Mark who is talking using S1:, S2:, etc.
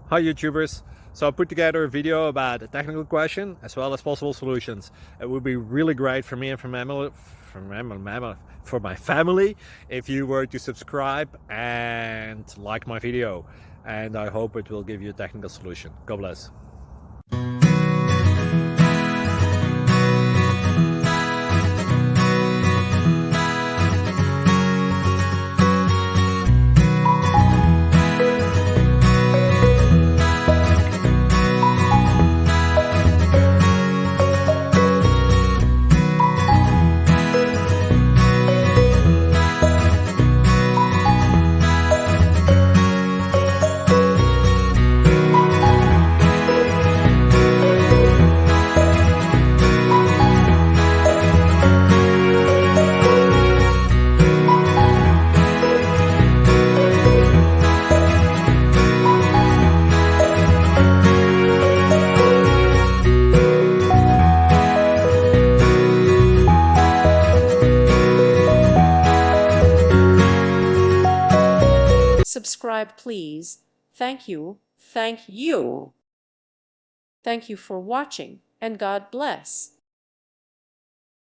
S1: Hi YouTubers. So I put together a video about a technical question as well as possible solutions. It would be really great for me and for my family if you were to subscribe and like my video. And I hope it will give you a technical solution. God bless.
S2: Subscribe, please. Thank you. Thank you. Thank you for watching, and God bless.